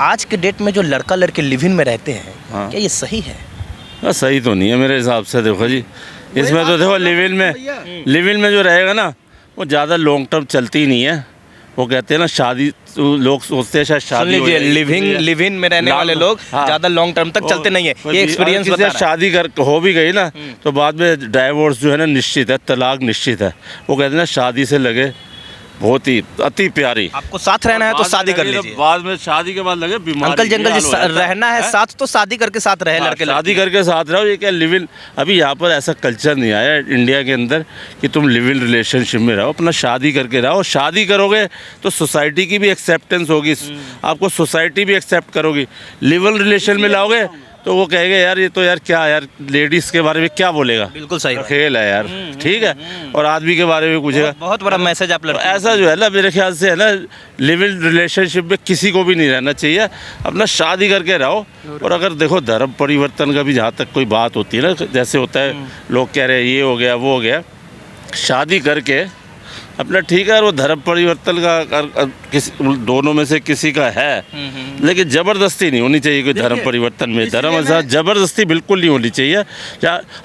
आज के डेट में जो लड़का लड़के लिव इन में रहते हैं, हाँ। क्या ये सही है? सही तो नहीं है मेरे हिसाब से। देखो जी, इसमें तो देखो लिव इन में जो रहेगा ना वो ज़्यादा लॉन्ग टर्म चलती ही नहीं है। वो कहते हैं ना शादी, तो लोग सोचते हैं शायद शादी हो जाएगी। लिव इन में रहने वाले लोग हाँ। ज़्यादा लॉन्ग टर्म तक चलते नहीं है, ये एक्सपीरियंस बता रहा है। शादी कर हो भी गई ना तो बाद में डाइवोर्स जो है ना निश्चित है, तलाक निश्चित है। वो कहते हैं ना शादी से लगे बहुत ही अति प्यारी। आपको साथ रहना है तो शादी कर लीजिए, बाद में शादी के बाद लगे बीमारी। अंकल जंगल जी रहना है साथ तो शादी करके साथ रहे लड़के शादी करके साथ रहो। ये क्या लिव इन, अभी यहाँ पर ऐसा कल्चर नहीं आया इंडिया के अंदर कि तुम लिव इन रिलेशनशिप में रहो। अपना शादी करके रहो। शादी करोगे तो सोसाइटी की भी एक्सेप्टेंस होगी, आपको सोसाइटी भी एक्सेप्ट करोगी। लिव इन रिलेशन में लाओगे तो वो कहेगा यार ये तो यार क्या यार लेडीज़ के बारे में क्या बोलेगा। बिल्कुल सही खेल है यार, ठीक है। और आदमी के बारे में पूछेगा, बहुत बड़ा मैसेज आप लड़के। ऐसा जो है ना मेरे ख्याल से है ना, लिव इन रिलेशनशिप में किसी को भी नहीं रहना चाहिए। अपना शादी करके रहो। और अगर देखो धर्म परिवर्तन का भी जहाँ तक कोई बात होती है ना, जैसे होता है लोग कह रहे हैं ये हो गया वो हो गया, शादी करके अपना ठीक है। वो धर्म परिवर्तन का किसी दोनों में से किसी का है, लेकिन ज़बरदस्ती नहीं होनी चाहिए कोई धर्म परिवर्तन में। धर्म ज़बरदस्ती बिल्कुल नहीं होनी चाहिए।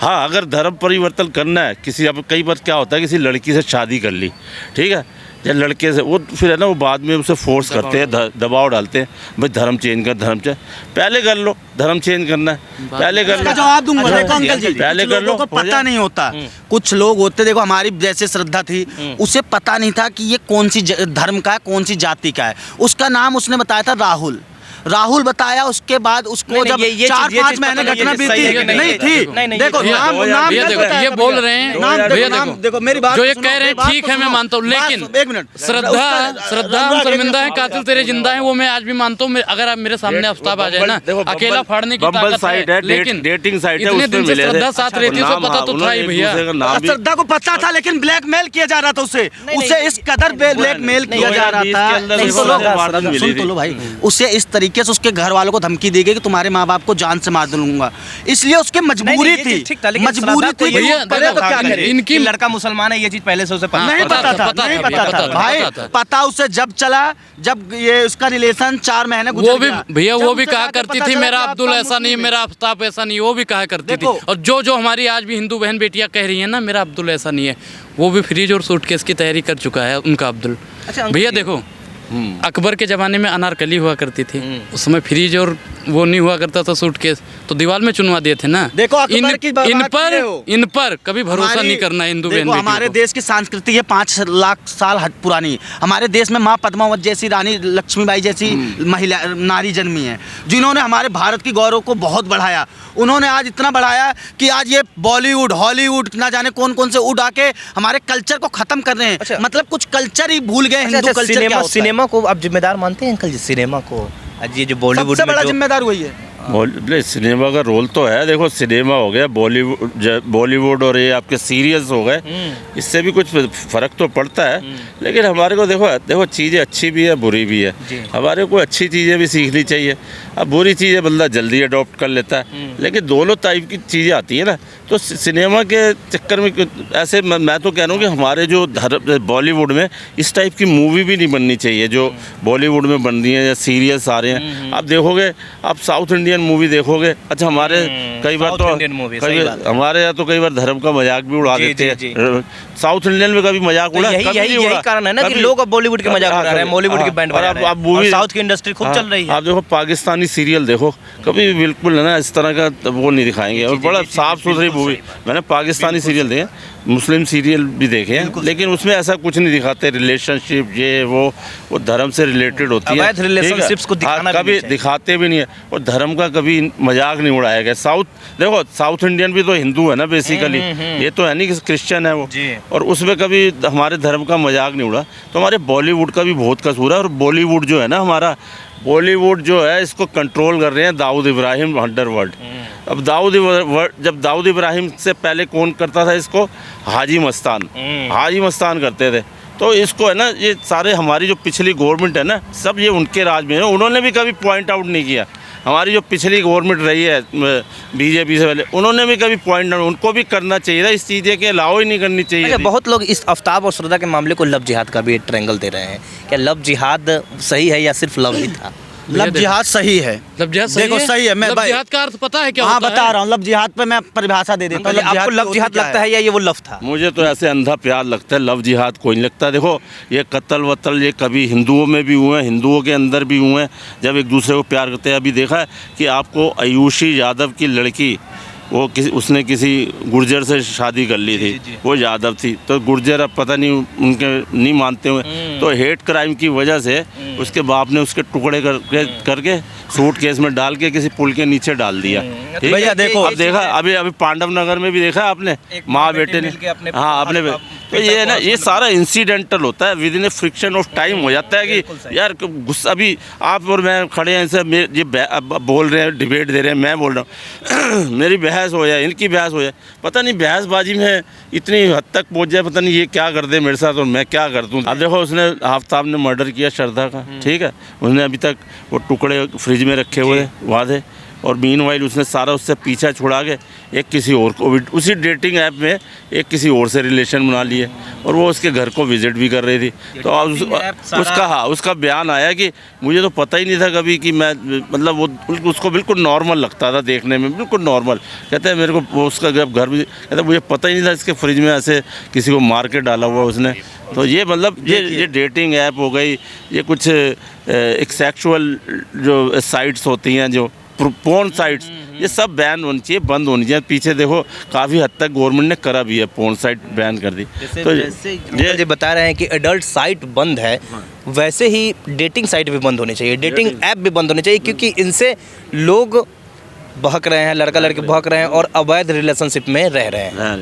हाँ, अगर धर्म परिवर्तन करना है किसी, अब कई बार क्या होता है किसी लड़की से शादी कर ली, ठीक है, या लड़के से, वो फिर है ना वो बाद में उसे फोर्स करते हैं, दबाव डालते हैं, भाई धर्म चेंज कर, धर्म चेंज पहले कर लो। धर्म चेंज करना है पहले कर लो। जवाब दूंगा देखो अंकल जी, पहले कर लो, को पता नहीं होता। कुछ लोग होते, देखो हमारी जैसे श्रद्धा थी, उसे पता नहीं था कि ये कौन सी धर्म का है, कौन सी जाति का है। उसका नाम उसने बताया था राहुल बताया। उसके बाद उसको जब 4-5 महीने घटना बीती नहीं थी, देखो नाम ये बोल रहे हैं भैया, देखो मेरी बात जो ये कह रहे हैं ठीक है मैं मानता हूँ, लेकिन एक मिनट, श्रद्धा हम शर्मिंदा है, कातिल तेरे जिंदा है, वो मैं आज भी मानता हूँ। अगर आप मेरे सामने आफ्ताब आ जाए ना, अकेला फाड़ने की ताकत है, लेकिन डेटिंग साइट है, इतने दिन से श्रद्धा साथ रहती है तो पता तो था ही भैया। श्रद्धा को पता था, लेकिन ब्लैकमेल किया जा रहा था उसे इस कदर ब्लैकमेल किया जा रहा था। सुन तो लो भाई, उसे इस तरीके से उसके घर वालों को धमकी दी गई कि तुम्हारे माँ बाप को जान से मार दूंगा। इसलिए उसके मजबूरी थी, मजबूरी थी। इनकी लड़का मुसलमान है, ये चीज पहले से उसे नहीं पता था भाई। पता उसे जब चला, जब ये उसका रिलेशन 4 महीने गुजर गया। भैया वो भी कहा करती थी मेरा अब्दुल ऐसा नहीं, मेरा आफ्ताब ऐसा नहीं, वो भी कहा करती थी। और जो हमारी आज भी हिंदू बहन बेटियां कह रही है ना मेरा अब्दुल ऐसा नहीं है, वो भी फ्रिज और सूटकेस की तैयारी कर चुका है उनका अब्दुल। भैया देखो, अकबर के ज़माने में अनारकली हुआ करती थी, उस समय फ्रिज और वो नहीं हुआ करता था सूटकेस, तो दीवार में चुनवा दिए थे ना। देखो इन पर कभी भरोसा नहीं करना हिंदू बहन। हमारे देश की संस्कृति है 5 लाख साल पुरानी। हमारे देश में माँ पद्मावत जैसी, रानी लक्ष्मीबाई जैसी महिला नारी जन्मी है, जिन्होंने हमारे भारत की गौरव को बहुत बढ़ाया। उन्होंने आज इतना बढ़ाया कि आज ये बॉलीवुड हॉलीवुड ना जाने कौन कौन से उड़ा के हमारे कल्चर को खत्म कर रहे हैं। मतलब कुछ कल्चर ही भूल गए। हिंदू कल्चर, सिनेमा को आप जिम्मेदार मानते हैं अंकल जी? सिनेमा को आज ये जो बॉलीवुड सबसे बड़ा जिम्मेदार वही है। सिनेमा का रोल तो है। देखो सिनेमा हो गया, बॉलीवुड और ये आपके सीरियल्स हो गए, इससे भी कुछ फ़र्क तो पड़ता है। लेकिन हमारे को देखो चीज़ें अच्छी भी है बुरी भी है। हमारे को अच्छी चीज़ें भी सीखनी चाहिए। अब बुरी चीज़ें बंदा जल्दी अडॉप्ट कर लेता है, लेकिन दोनों टाइप की चीज़ें आती है ना। तो सिनेमा के चक्कर में ऐसे मैं तो कह रहा हूँ कि हमारे जो बॉलीवुड में इस टाइप की मूवी भी नहीं बननी चाहिए जो बॉलीवुड में बन रही है या सीरियल्स आ रहे हैं। आप देखोगे, आप साउथ इंडियन मूवी देखोगे, अच्छा हमारे कई बार तो हमारे यहाँ तो कई बार धर्म का मजाक भी उड़ा देते हैं। साउथ इंडियन में कभी मजाक उड़ा, यही कारण है ना कि लोग अब बॉलीवुड के मजाक उड़ा रहे हैं, बॉलीवुड की बैंड बजा रहे हैं, और साउथ की इंडस्ट्री खूब चल रही है। आप देखो पाकिस्तानी सीरियल देखो, कभी बिल्कुल है ना इस तरह का वो नहीं दिखाएंगे। और बड़ा साफ सुथरी मूवी, मैंने पाकिस्तानी सीरियल देखे, मुस्लिम सीरियल भी देखे हैं, लेकिन उसमें ऐसा कुछ नहीं दिखाते। रिलेशनशिप ये वो धर्म से रिलेटेड होती है, रिलेशनशिप्स को कभी दिखाते भी नहीं है। और धर्म का कभी मजाक नहीं उड़ाया गया। साउथ इंडियन भी तो हिंदू है ना बेसिकली, ये तो है नहीं कि क्रिश्चियन है वो, और उसमें कभी हमारे धर्म का मजाक नहीं उड़ा। तो हमारे बॉलीवुड का भी बहुत कसूर है। और बॉलीवुड जो है ना, हमारा बॉलीवुड जो है इसको कंट्रोल कर रहे हैं दाऊद इब्राहिम अंडरवर्ल्ड। अब जब दाऊद इब्राहिम से पहले कौन करता था इसको? हाजी मस्तान करते थे। तो इसको है ना, ये सारे हमारी जो पिछली गवर्नमेंट है ना, सब ये उनके राज में है। उन्होंने भी कभी पॉइंट आउट नहीं किया। हमारी जो पिछली गवर्नमेंट रही है बीजेपी से पहले, उन्होंने भी कभी पॉइंट आउट, उनको भी करना चाहिए था। इस चीज़ें के अलावा ही नहीं करनी चाहिए। अच्छा, बहुत लोग इस आफ्ताब और श्रद्धा के मामले को लव जिहाद का भी एक ट्रायंगल दे रहे हैं। क्या लव जिहाद सही है या सिर्फ लव ही था? लव जिहाद सही है। लव जिहाद सही देखो है? सही है। मैं लव जिहाद का अर्थ पता है क्या हाँ होता बता है? रहा हूँ। लव जिहाद पे मैं परिभाषा दे देता हूँ। आपको लव जिहाद लगता है या ये वो लव था? मुझे तो ऐसे अंधा प्यार लगता है, लव जिहाद कोई नहीं लगता। देखो ये कत्ल वत्ल ये कभी हिंदुओं में भी हुए हैं, हिंदुओं के अंदर भी हुए हैं, जब एक दूसरे को प्यार करते हैं। अभी देखा है कि आपको आयुषी यादव की लड़की वो उसने किसी गुर्जर से शादी कर ली थी, वो यादव थी, तो गुर्जर अब पता नहीं उनके नहीं मानते हुए तो हेट क्राइम की वजह से उसके बाप ने उसके टुकड़े करके सूट केस में डाल के किसी पुल के नीचे डाल दिया। ठीक है? भैया देखो, अब देखा अभी पांडव नगर में भी देखा आपने, माँ बेटे ने, हाँ अपने। तो ये है ना, ये सारा इंसिडेंटल होता है, with in A friction of time हो जाता है कि यार गुस्सा। अभी आप और मैं खड़े हैं, ऐसे ये बोल रहे हैं, डिबेट दे रहे हैं, मैं बोल रहा हूँ मेरी बहस हो जाए, इनकी बहस हो जाए, पता नहीं बहसबाजी में इतनी हद तक पहुँच जाए, पता नहीं ये क्या कर दे मेरे साथ और मैं क्या कर दूँ। अब देखो उसने आफ्ताब ने मर्डर किया श्रद्धा का, ठीक है, उसने अभी तक वो टुकड़े फ्रिज में रखे हुए वहाँ थे, और मीनवाइल उसने सारा उससे पीछा छुड़ा के एक किसी और को उसी डेटिंग ऐप में एक किसी और से रिलेशन बना लिए, और वो उसके घर को विजिट भी कर रही थी। तो उसका बयान आया कि मुझे तो पता ही नहीं था कभी कि मैं, मतलब वो उसको बिल्कुल नॉर्मल लगता था देखने में, बिल्कुल नॉर्मल। कहते हैं मेरे को वो उसका जब घर भी, कहते मुझे पता ही नहीं था इसके फ्रिज में ऐसे किसी को मार के डाला हुआ उसने। तो ये मतलब ये डेटिंग ऐप हो गई, ये कुछ एक सेक्सुअल जो साइट्स होती हैं, जो पोर्न साइट्स, ये सब बैन होनी चाहिए, बंद होनी चाहिए। पीछे देखो काफ़ी हद तक गवर्नमेंट ने करा भी है, पोर्न साइट बैन कर दी। तो जैसे बता रहे हैं कि एडल्ट साइट बंद है, वैसे ही डेटिंग साइट भी बंद होनी चाहिए, डेटिंग ऐप भी बंद होनी चाहिए, क्योंकि इनसे लोग बहक रहे हैं, लड़का लड़की बहक रहे हैं और अवैध रिलेशनशिप में रह रहे हैं।